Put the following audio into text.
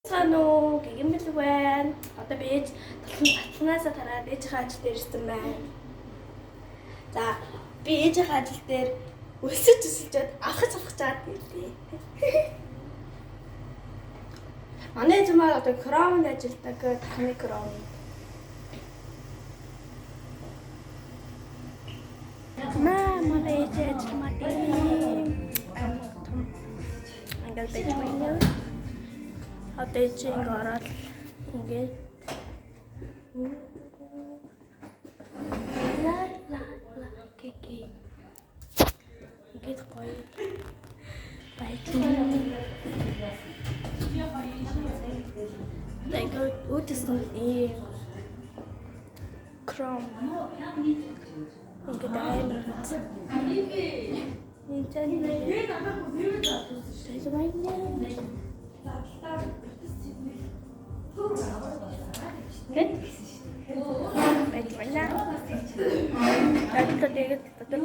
Сануу гэгэмбэл байна. Одоо би татлагнаасаа тараад ээжийнхээ ажил дээр ирсэн байна. За би ээжийнхээ ажил дээр өсөж авах чаад ирлээ. Манай ээж маань одоо кромонд ажилладаг, тахны кром. Мама ээж ажил мати. Ангал байж байна. Одоо ээж ингэ ороод ингээд кеки. Ингээд гоё. Баярлалаа. Like утасны кром. Ингээд аймаг. Good. Baik, banyak. Dan tadi kita